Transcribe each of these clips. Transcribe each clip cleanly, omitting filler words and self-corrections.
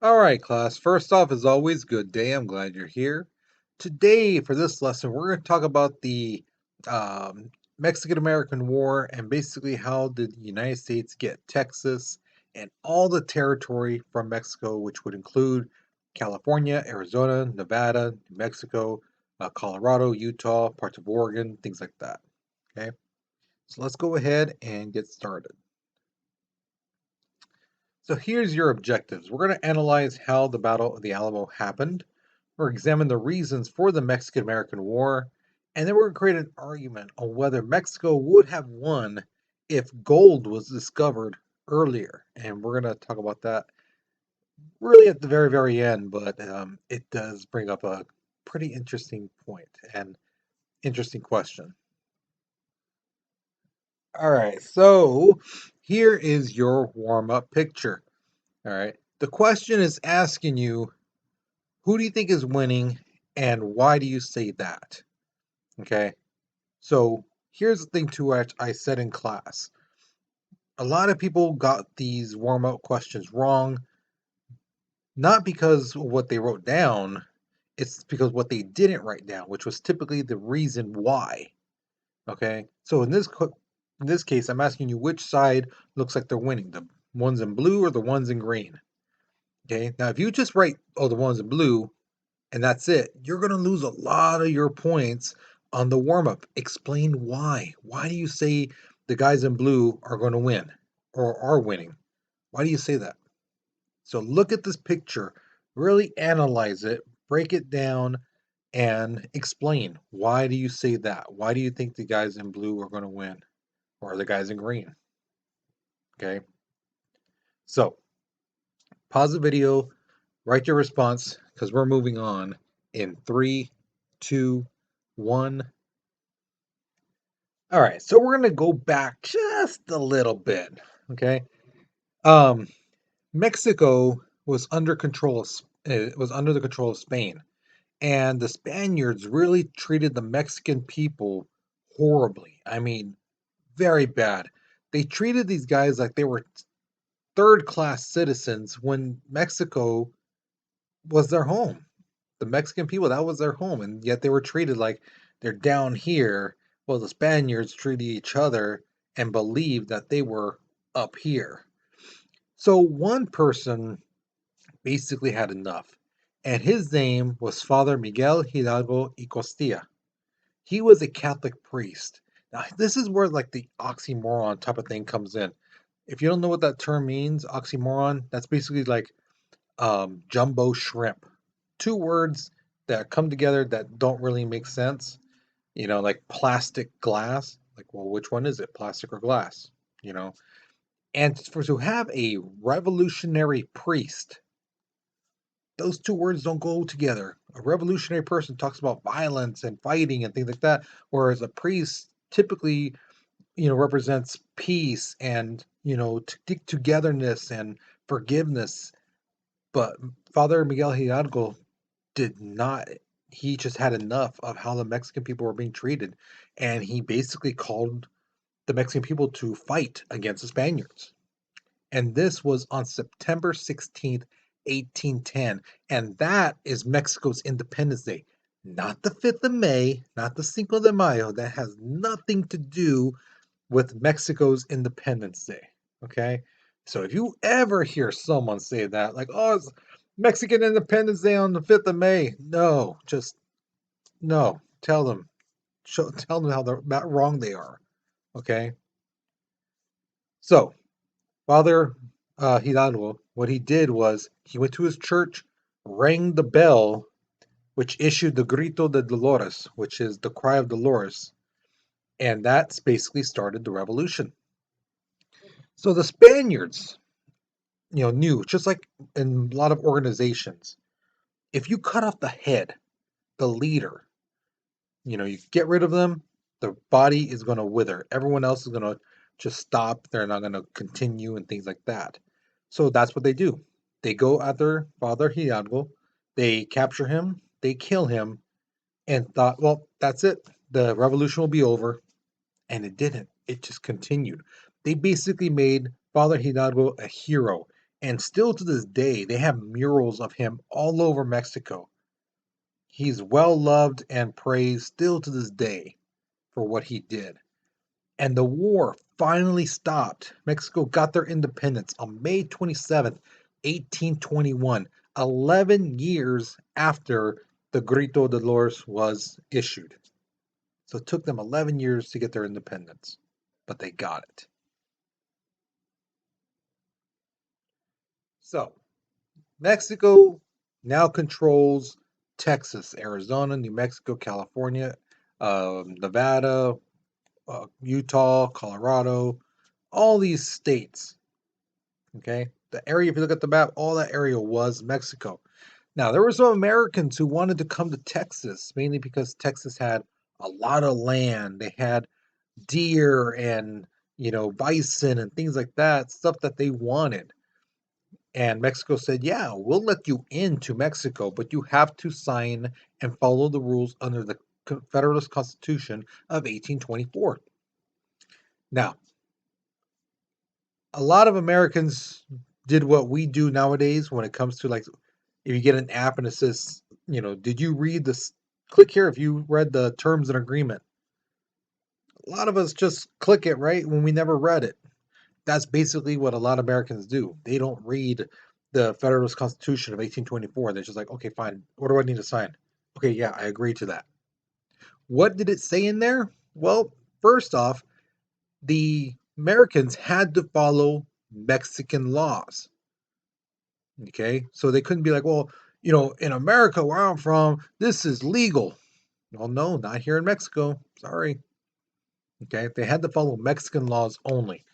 All right, class. First off, as always, good day. I'm glad you're here. Today, for this lesson, we're going to talk about the um, Mexican American War and basically how did the United States get Texas and all the territory from Mexico, which would include California, Arizona, Nevada, New Mexico, Colorado, Utah, parts of Oregon, things like that. Okay, so let's go ahead and get started. So here's your objectives. We're going to analyze how the Battle of the Alamo happened. We're examine the reasons for the Mexican-American War, and then we're going to create an argument on whether Mexico would have won if gold was discovered earlier. And we're going to talk about that really at the very, very end, but it does bring up a pretty interesting point and interesting question. All right, so here is your warm-up picture. All right, the question is asking you, who do you think is winning and why do you say that? Okay. So here's the thing to what I said in class. A lot of people got these warm up questions wrong, not because of what they wrote down, it's because what they didn't write down, which was typically the reason why. Okay. So in this case, I'm asking you which side looks like they're winning, the ones in blue or the ones in green. Okay. Now, if you just write, oh, the ones in blue, and that's it, you're going to lose a lot of your points on the warm up. Explain why. Why do you say the guys in blue are going to win or are winning? Why do you say that? So look at this picture, really analyze it, break it down, and explain why do you say that? Why do you think the guys in blue are going to win or the guys in green? Okay. So pause the video, write your response because we're moving on in three, two, one. All right, so we're gonna go back just a little bit. Okay, um, Mexico was under control. Was under the control of Spain, and the Spaniards really treated the Mexican people horribly. I mean, very bad. They treated these guys like they were third class citizens when Mexico was their home. The Mexican people, that was their home, and yet they were treated like they're down here, while the Spaniards treated each other and believed that they were up here. So one person basically had enough, and his name was Father Miguel Hidalgo y Costilla. He was a Catholic priest. Now, this is where like the oxymoron type of thing comes in. If you don't know what that term means, oxymoron, that's basically like jumbo shrimp. Two words that come together that don't really make sense. Like plastic glass. Like, well, which one is it, plastic or glass? You know, and for to have a revolutionary priest, those two words don't go together. A revolutionary person talks about violence and fighting and things like that, whereas a priest typically, represents peace and togetherness and forgiveness. But Father Miguel Hidalgo did not. He just had enough of how the Mexican people were being treated, and he basically called the Mexican people to fight against the Spaniards. And this was on September 16th, 1810. And that is Mexico's Independence Day. Not the 5th of May, not the Cinco de Mayo. That has nothing to do with Mexico's Independence Day. Okay? So if you ever hear someone say that, like, oh, it's Mexican Independence Day on the 5th of May, no, just no. Tell them how wrong they are. Okay? So, Father Hidalgo, what he did was he went to his church, rang the bell, which issued the Grito de Dolores, which is the cry of Dolores, and that's basically started the revolution. So the Spaniards, knew, just like in a lot of organizations, if you cut off the head, the leader, you get rid of them, the body is going to wither. Everyone else is going to just stop. They're not going to continue and things like that. So that's what they do. They go after Father Hidalgo, they capture him, they kill him, and thought, well, that's it. The revolution will be over. And it didn't. It just continued. They basically made Father Hidalgo a hero, And still to this day, they have murals of him all over Mexico. He's well loved and praised still to this day for what he did. And the war finally stopped. Mexico got their independence on May 27th, 1821, 11 years after the Grito de Dolores was issued. So it took them 11 years to get their independence, but they got it. So Mexico now controls Texas, Arizona, New Mexico, California, Nevada, Utah, Colorado, all these states. Okay. The area, if you look at the map, all that area was Mexico. Now, there were some Americans who wanted to come to Texas, mainly because Texas had a lot of land. They had deer and, bison and things like that, stuff that they wanted. And Mexico said, yeah, we'll let you into Mexico, but you have to sign and follow the rules under the Federalist Constitution of 1824. Now, a lot of Americans did what we do nowadays when it comes to, like, if you get an app and it says, did you read this? Click here if you read the terms and agreement. A lot of us just click it right when we never read it. That's basically what a lot of Americans do. They don't read the Federalist Constitution of 1824. They're just like, okay, fine. What do I need to sign? Okay, yeah, I agree to that. What did it say in there? Well, first off, the Americans had to follow Mexican laws. Okay, so they couldn't be like, well, in America, where I'm from, this is legal. Well, no, not here in Mexico. Sorry. Okay, they had to follow Mexican laws only.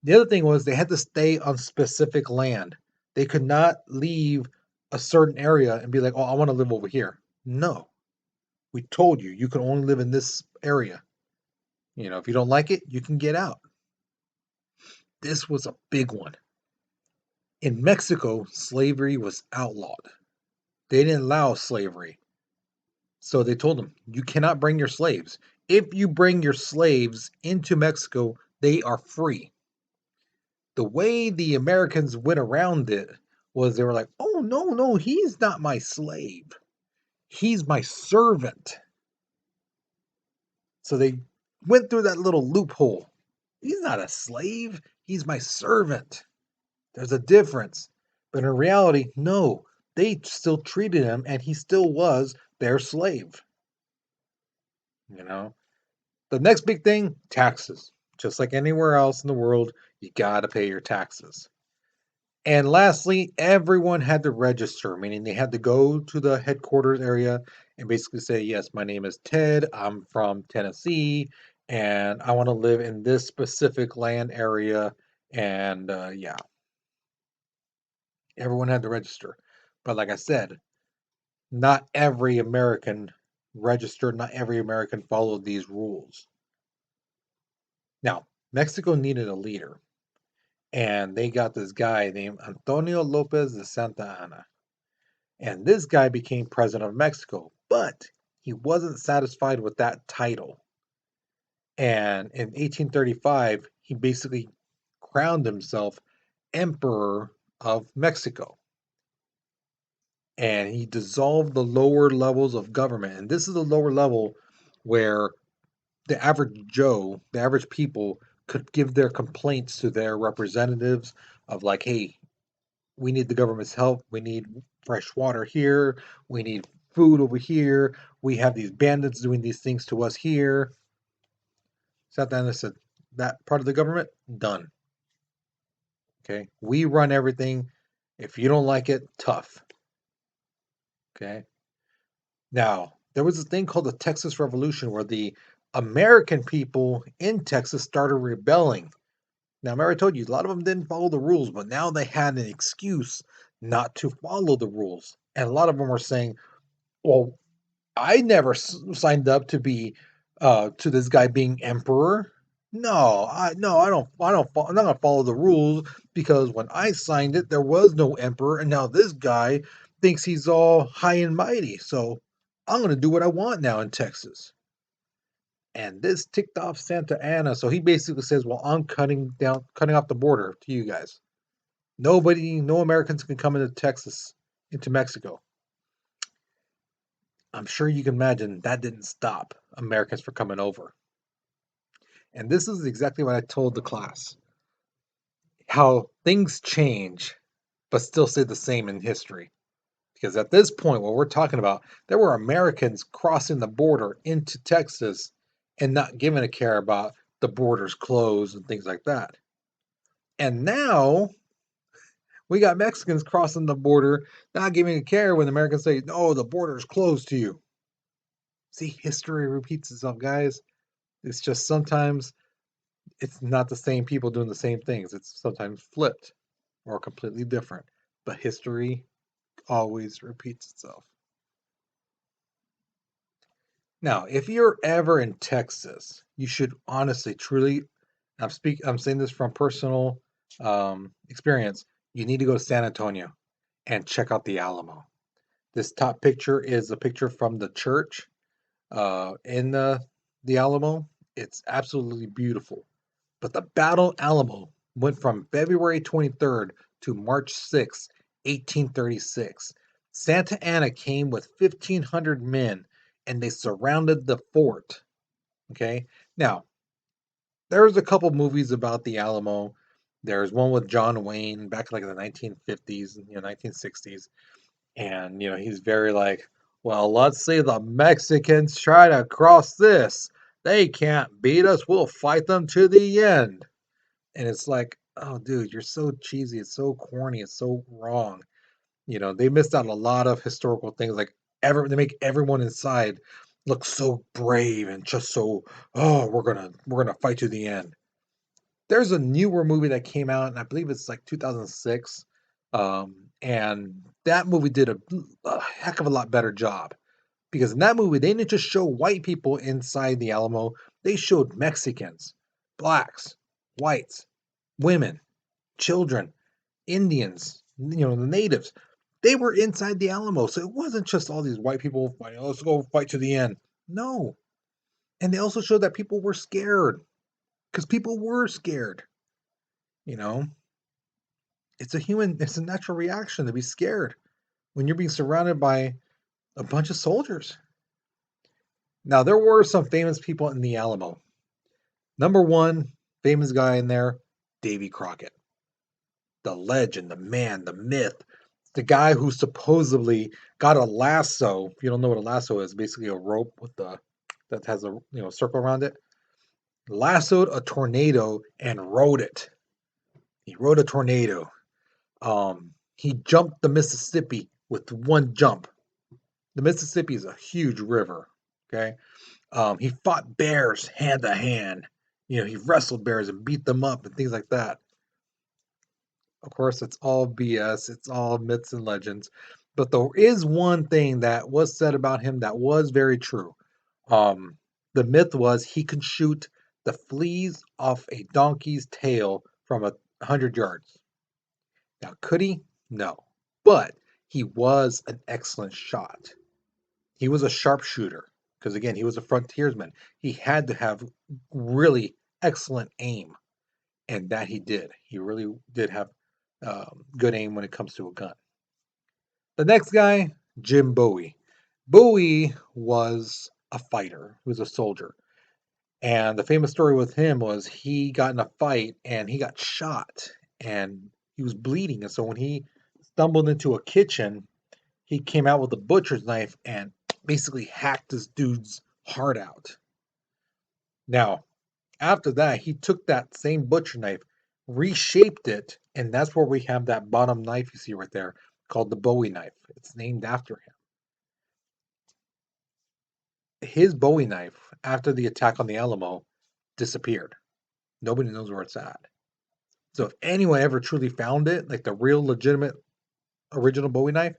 The other thing was they had to stay on specific land. They could not leave a certain area and be like, oh, I want to live over here. No, we told you you can only live in this area. If you don't like it, you can get out. This was a big one. In Mexico, slavery was outlawed. They didn't allow slavery. So they told them, you cannot bring your slaves. If you bring your slaves into Mexico, they are free. The way the Americans went around it was they were like, oh, no, no, he's not my slave. He's my servant. So they went through that little loophole. He's not a slave. He's my servant. There's a difference. But in reality, no, they still treated him and he still was their slave. The next big thing, taxes. Just like anywhere else in the world, you got to pay your taxes. And lastly, everyone had to register, meaning they had to go to the headquarters area and basically say, yes, my name is Ted. I'm from Tennessee and I want to live in this specific land area. And yeah, everyone had to register. But like I said, not every American registered, not every American followed these rules. Now, Mexico needed a leader, and they got this guy named Antonio Lopez de Santa Anna. And this guy became president of Mexico, but he wasn't satisfied with that title. And in 1835, he basically crowned himself Emperor of Mexico. And he dissolved the lower levels of government. And this is the lower level where the average Joe, the average people, could give their complaints to their representatives of like, hey, we need the government's help. We need fresh water here. We need food over here. We have these bandits doing these things to us here. Sat down and said, that part of the government, done. Okay. We run everything. If you don't like it, tough. Okay. Now, there was a thing called the Texas Revolution where the American people in Texas started rebelling. Now, I already told you, a lot of them didn't follow the rules, but now they had an excuse not to follow the rules. And a lot of them were saying, well, I never signed up to be to this guy being emperor. No, I don't, I'm not gonna follow the rules because when I signed it, there was no emperor, and now this guy thinks he's all high and mighty. So I'm gonna do what I want now in Texas. And this ticked off Santa Anna, so he basically says, "Well, I'm cutting off the border to you guys." No Americans can come into Mexico. I'm sure you can imagine that didn't stop Americans from coming over. And this is exactly what I told the class, how things change, but still stay the same in history. Because at this point, what we're talking about, there were Americans crossing the border into Texas and not giving a care about the borders closed and things like that. And now we got Mexicans crossing the border, not giving a care when Americans say, no, the border is closed to you. See, history repeats itself, guys. It's just sometimes it's not the same people doing the same things. It's sometimes flipped or completely different. But history always repeats itself. Now, if you're ever in Texas, you should honestly, truly, I'm saying this from personal experience. You need to go to San Antonio and check out the Alamo. This top picture is a picture from the church in the Alamo. It's absolutely beautiful. But the Battle Alamo went from February 23rd to March 6th, 1836. Santa Anna came with 1,500 men and they surrounded the fort. Okay. Now, there's a couple movies about the Alamo. There's one with John Wayne back like in the 1950s, 1960s. And, he's very like, well, let's see the Mexicans try to cross this. They can't beat us. We'll fight them to the end. And it's like, oh, dude, you're so cheesy. It's so corny. It's so wrong. They missed out on a lot of historical things. Like, they make everyone inside look so brave and just so, oh, we're gonna fight to the end. There's a newer movie that came out, and I believe it's like 2006. And that movie did a heck of a lot better job because in that movie they didn't just show white people inside the Alamo; they showed Mexicans, blacks, whites, women, children, Indians, the natives. They were inside the Alamo, so it wasn't just all these white people fighting. "Oh, let's go fight to the end." No, and they also showed that people were scared because people were scared. You know, it's a natural reaction to be scared when you're being surrounded by a bunch of soldiers. Now, there were some famous people in the Alamo. Number one famous guy in there, Davy Crockett, the legend, the man, the myth, the guy who supposedly got a lasso. If you don't know what a lasso is, basically a rope with the that has a circle around it. Lassoed a tornado and rode it. He rode a tornado. He jumped the Mississippi with one jump. The Mississippi is a huge river. Okay. He fought bears hand to hand. He wrestled bears and beat them up and things like that. Of course, it's all BS. It's all myths and legends. But there is one thing that was said about him that was very true. Um, the myth was he could shoot the fleas off a donkey's tail from 100 yards. Now, could he? No. But he was an excellent shot. He was a sharpshooter because, again, he was a frontiersman. He had to have really excellent aim, and that he did. He really did have good aim when it comes to a gun. The next guy, Jim Bowie. Bowie was a fighter, he was a soldier. And the famous story with him was he got in a fight and he got shot and he was bleeding. And so when he stumbled into a kitchen, he came out with a butcher's knife and basically hacked this dude's heart out. Now, after that, he took that same butcher knife, reshaped it, and that's where we have that bottom knife you see right there called the Bowie knife. It's named after him. His Bowie knife, after the attack on the Alamo, disappeared. Nobody knows where it's at. So if anyone ever truly found it, like the real legitimate original Bowie knife,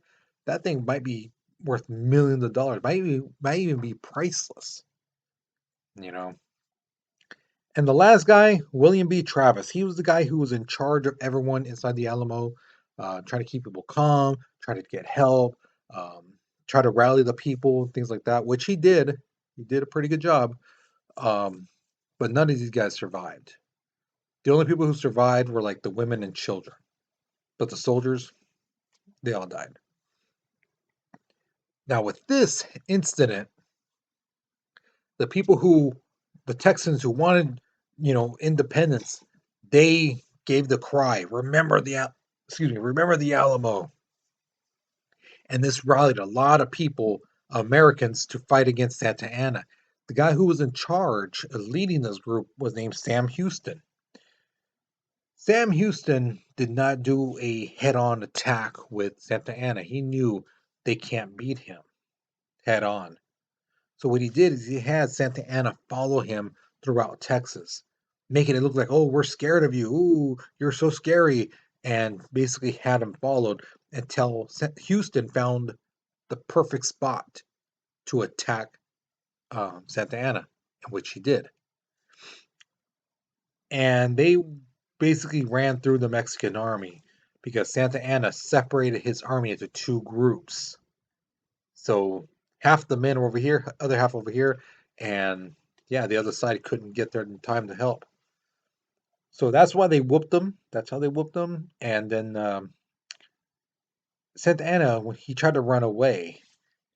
that thing might be worth millions of dollars. Might even be priceless. You know. And the last guy, William B. Travis, he was the guy who was in charge of everyone inside the Alamo, trying to keep people calm, trying to get help, um, try to rally the people, things like that, which he did. He did a pretty good job. Um, but none of these guys survived. The only people who survived were like the women and children. but the soldiers, they all died. Now, with this incident, the people who, the Texans who wanted, independence, they gave the cry, remember the Alamo. And this rallied a lot of people, Americans, to fight against Santa Anna. The guy who was in charge of leading this group was named Sam Houston. Sam Houston did not do a head-on attack with Santa Anna. He knew they can't beat him head-on. So what he did is he had Santa Anna follow him throughout Texas, making it look like, oh, we're scared of you. Ooh, you're so scary. And basically had him followed until Houston found the perfect spot to attack Santa Anna, which he did. And they basically ran through the Mexican army because Santa Anna separated his army into two groups. So half the men were over here, other half over here, and yeah, the other side couldn't get there in time to help. So that's why they whooped them. That's how they whooped them. And then Santa Anna, when he tried to run away,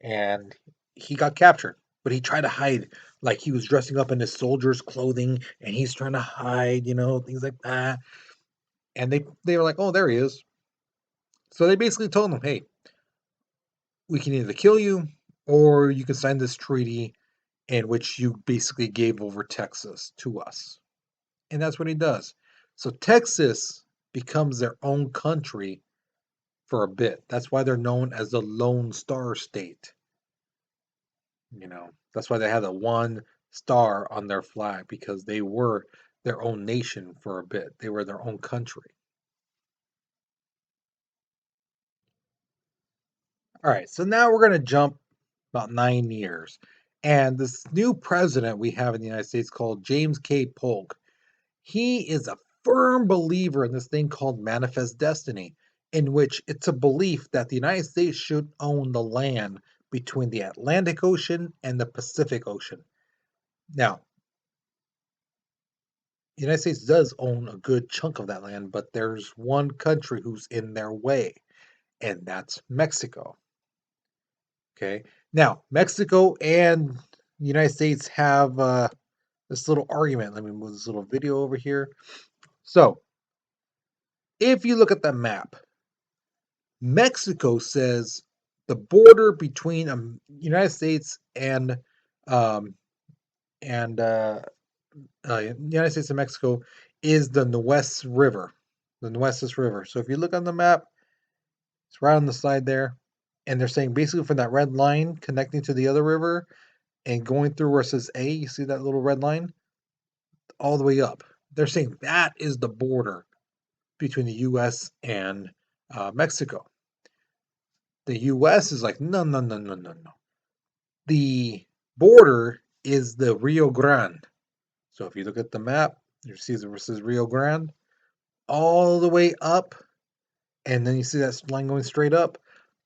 and he got captured, but he tried to hide, like he was dressing up in his soldier's clothing, and he's trying to hide, things like that. And they were like, "Oh, there he is." So they basically told him, "Hey, we can either kill you, or you can sign this treaty in which you basically gave over Texas to us." And that's what he does. So Texas becomes their own country for a bit. That's why they're known as the Lone Star State. That's why they had the one star on their flag, because they were their own nation for a bit. They were their own country. All right, so now we're going to jump about 9 years. And this new president we have in the United States called James K. Polk, he is a firm believer in this thing called manifest destiny, in which it's a belief that the United States should own the land between the Atlantic Ocean and the Pacific Ocean. Now, the United States does own a good chunk of that land, but there's one country who's in their way, and that's Mexico. Okay. Now, Mexico and the United States have this little argument. Let me move this little video over here. So, if you look at the map, Mexico says the border between United States um, and United States and Mexico is the Nueces River, the Nueces River. So if you look on the map, it's right on the side there, and they're saying basically from that red line connecting to the other river and going through where it says A, you see that little red line all the way up. They're saying that is the border between the U.S. and Mexico. The U.S. is like, no, no, no, no, no, no. The border is the Rio Grande. So if you look at the map, you see this is Rio Grande all the way up, and then you see that line going straight up.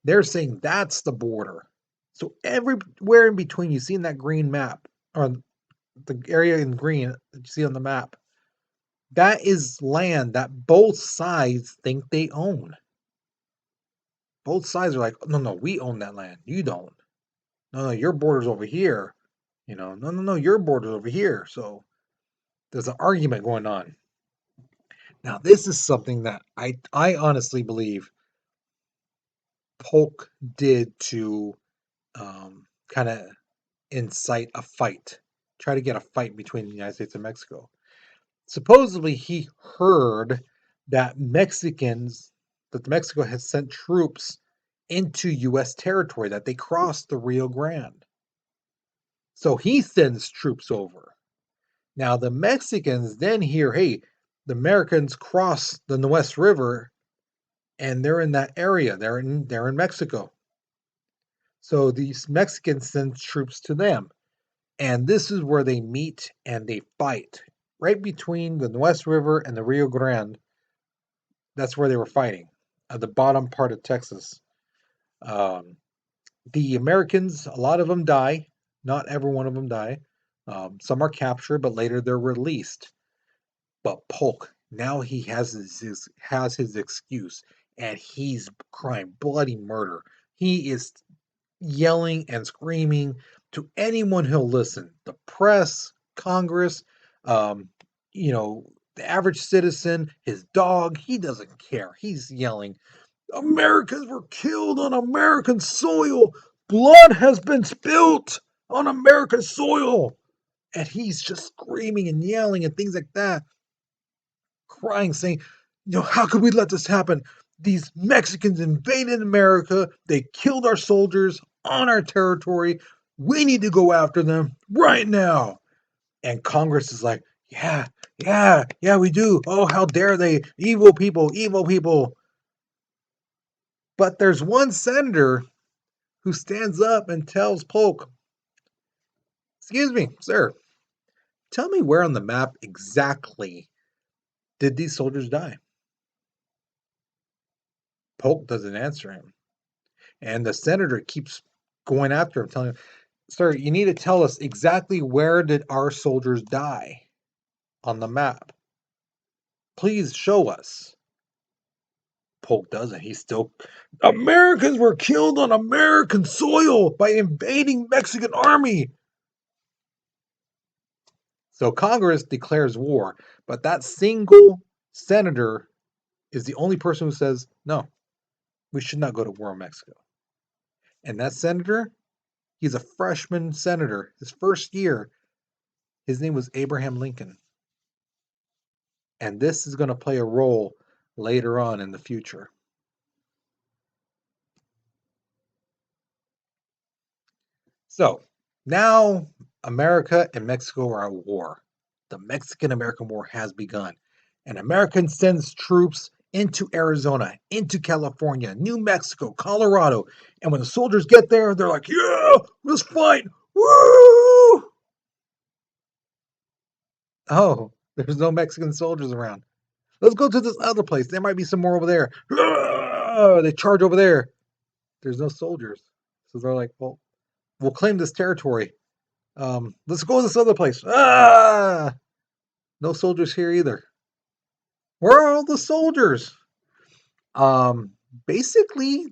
They're saying that's the border. So everywhere in between, you see in that green map, or the area in green that you see on the map, that is land that both sides think they own. Both sides are like, no, no, we own that land. You don't. No, no, your border's over here. No, no, no, your border's over here. So there's an argument going on. Now, this is something that I honestly believe Polk did to kind of incite a fight, try to get a fight between the United States and Mexico. Supposedly, he heard that Mexico has sent troops into U.S. territory, that they crossed the Rio Grande. So he sends troops over. Now, the Mexicans then hear, hey, the Americans cross the Nueces River and they're in that area. They're in Mexico. So these Mexicans send troops to them. And this is where they meet and they fight. Right between the Nueces River and the Rio Grande. That's where they were fighting. At the bottom part of Texas. Um, the Americans, a lot of them die. Not every one of them die. Some are captured, but later they're released. But Polk, now he has his excuse. and he's crying bloody murder. He is yelling and screaming to anyone who'll listen. The press, Congress, um, the average citizen, his dog, he doesn't care. He's yelling, Americans were killed on American soil. Blood has been spilt on American soil. And he's just screaming and yelling and things like that, crying, saying, how could we let this happen? These Mexicans invaded America. They killed our soldiers on our territory. We need to go after them right now. And Congress is like, yeah, yeah, yeah, we do. Oh, how dare they? Evil people, evil people. But there's one senator who stands up and tells Polk, excuse me, sir, tell me where on the map exactly did these soldiers die? Polk doesn't answer him. And the senator keeps going after him, telling him, sir, you need to tell us exactly where did our soldiers die on the map. Please show us. Polk doesn't. He's still, Americans were killed on American soil by invading Mexican army. So Congress declares war, but that single senator is the only person who says, no, we should not go to war in Mexico. And that senator, he's a freshman senator, his first year. His name was Abraham Lincoln. And this is going to play a role later on in the future. So now America and Mexico are at war. The Mexican American War has begun. And America sends troops into Arizona, into California, New Mexico, Colorado. And when the soldiers get there, they're like, yeah, let's fight. Woo! Oh, there's no Mexican soldiers around. Let's go to this other place. There might be some more over there. They charge over there. There's no soldiers. So they're like, well, we'll claim this territory. Let's go to this other place. No soldiers here either. Where are all the soldiers? Um, Basically,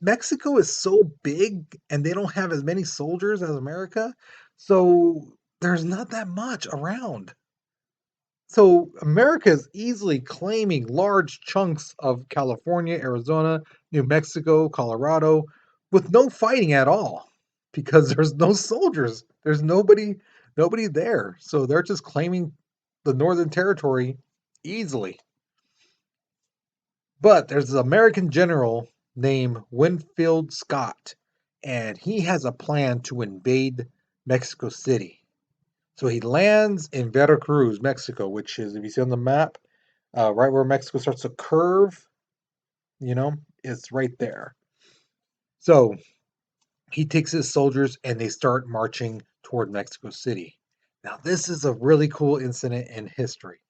Mexico is so big and they don't have as many soldiers as America. So there's not that much around. So America is easily claiming large chunks of California, Arizona, New Mexico, Colorado with no fighting at all because there's no soldiers. There's nobody there. So they're just claiming the Northern Territory easily. But there's an American general named Winfield Scott, and he has a plan to invade Mexico City. So he lands in Veracruz, Mexico, which is, if you see on the map, right where Mexico starts to curve, it's right there. So he takes his soldiers and they start marching toward Mexico City. Now, this is a really cool incident in history.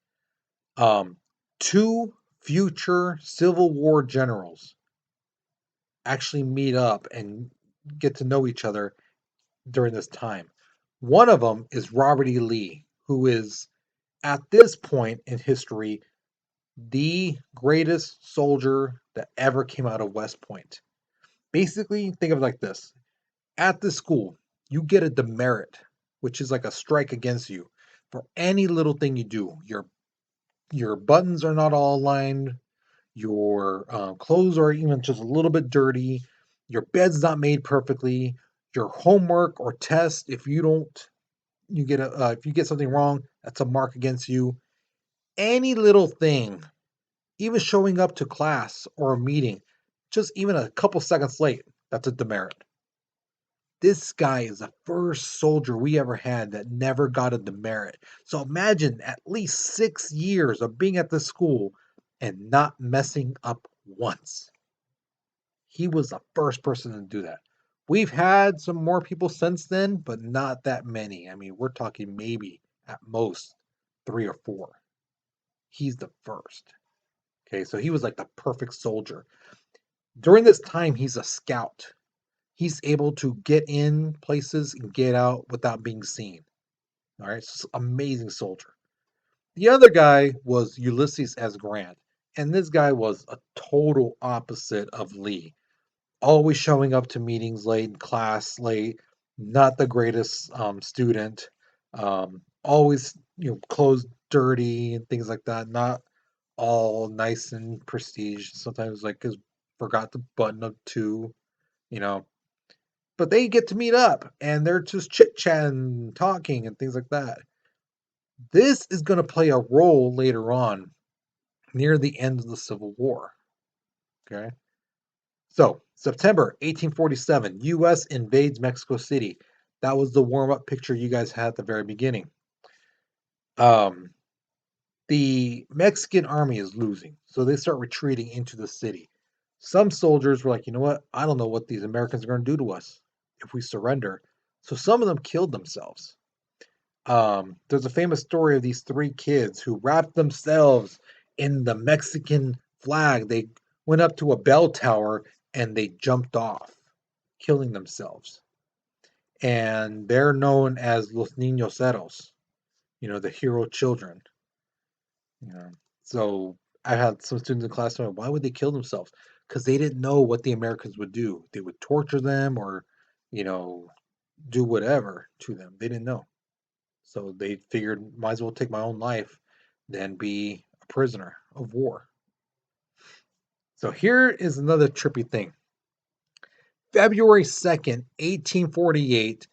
Two future Civil War generals actually meet up and get to know each other during this time. One of them is Robert E. Lee, who is at this point in history the greatest soldier that ever came out of West Point. Basically, think of it like this. At the school, you get a demerit, which is like a strike against you for any little thing you do. Your buttons are not all aligned. Your clothes are even just a little bit dirty. Your bed's not made perfectly. Your homework or test, if you don't, you get if you get something wrong, that's a mark against you. Any little thing, even showing up to class or a meeting, just even a couple seconds late, that's a demerit. This guy is the first soldier we ever had that never got a demerit. So imagine at least 6 years of being at the school and not messing up once. He was the first person to do that. We've had some more people since then, but not that many. I mean, we're talking maybe at most three or four. He's the first. Okay, so he was like the perfect soldier. During this time, he's a scout. He's able to get in places and get out without being seen. All right, so amazing soldier. The other guy was Ulysses S. Grant. And this guy was a total opposite of Lee. Always showing up to meetings late, in class late, not the greatest student. Always, clothes dirty and things like that. Not all nice and prestige. Sometimes like his forgot to button up too, you know. But they get to meet up and they're just chit chatting, talking, and things like that. This is going to play a role later on near the end of the Civil War. Okay. So, September 1847, U.S. invades Mexico City. That was the warm up picture you guys had at the very beginning. Um, the Mexican army is losing, so they start retreating into the city. Some soldiers were like, you know what? I don't know what these Americans are going to do to us if we surrender. So, some of them killed themselves. There's a famous story of these three kids who wrapped themselves in the Mexican flag. They went up to a bell tower and they jumped off, killing themselves. And they're known as Los Niños Heros, the hero children. You know, so I had some students in class tell me, why would they kill themselves? Because they didn't know what the Americans would do. They would torture them or, you know, do whatever to them. They didn't know. So they figured, might as well take my own life than be a prisoner of war. So here is another trippy thing. February 2nd, 1848,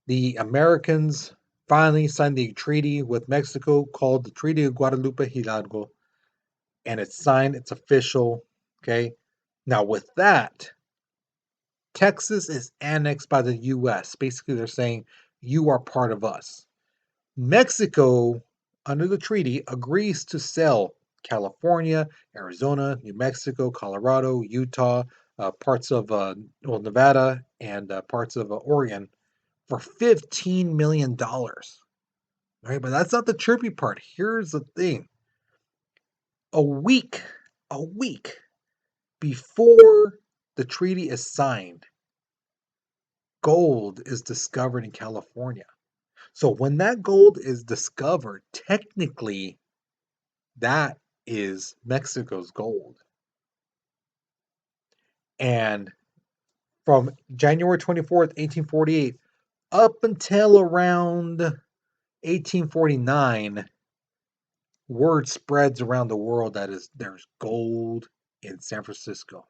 the Americans finally signed the treaty with Mexico called the Treaty of Guadalupe Hidalgo, and it's signed, it's official. Okay. Now, with that, Texas is annexed by the US. Basically, they're saying, you are part of us. Mexico, under the treaty, agrees to sell California, Arizona, New Mexico, Colorado, Utah, parts of Nevada, and parts of Oregon for $15 million. Right, but that's not the trippy part. Here's the thing: a week, a week before the treaty is signed, gold is discovered in California. So when that gold is discovered, technically that is Mexico's gold. And from January 24th, 1848, up until around 1849, word spreads around the world that there's gold in San Francisco.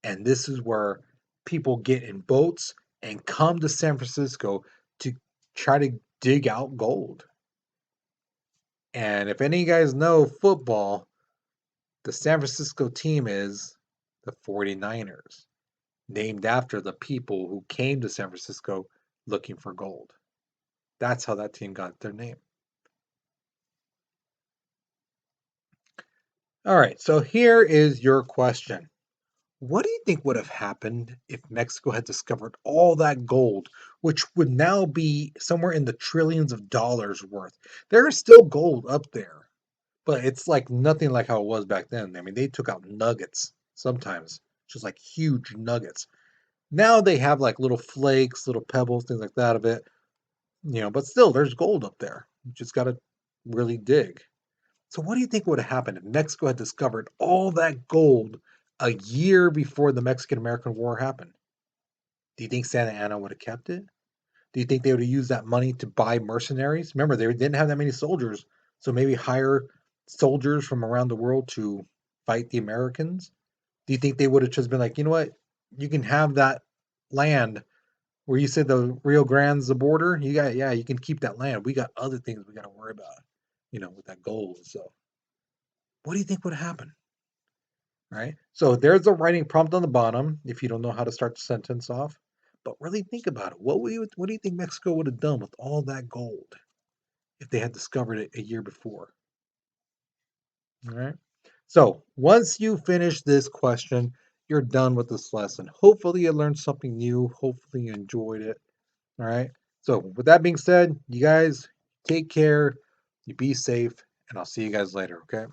And this is where people get in boats and come to San Francisco to try to dig out gold. And if any of you guys know football, the San Francisco team is the 49ers, named after the people who came to San Francisco looking for gold. That's how that team got their name. All right, so here is your question. What do you think would have happened if Mexico had discovered all that gold, which would now be somewhere in the trillions of dollars worth? There is still gold up there, but it's like nothing like how it was back then. I mean, they took out nuggets sometimes, just like huge nuggets. Now they have like little flakes, little pebbles, things like that of it, but still there's gold up there. You just got to really dig. So, what do you think would have happened if Mexico had discovered all that gold a year before the Mexican American War happened? Do you think Santa Anna would have kept it? Do you think they would have used that money to buy mercenaries? Remember, they didn't have that many soldiers, so maybe hire soldiers from around the world to fight the Americans? Do you think they would have just been like, you know what? You can have that land where you said the Rio Grande's the border. Yeah, you can keep that land. We got other things we got to worry about, with that gold. So, what do you think would happen? Right? So there's a writing prompt on the bottom if you don't know how to start the sentence off. But really think about it. What do you think Mexico would have done with all that gold if they had discovered it a year before? All right. So once you finish this question, you're done with this lesson. Hopefully you learned something new. Hopefully you enjoyed it. All right. So with that being said, you guys take care, you be safe, and I'll see you guys later. Okay.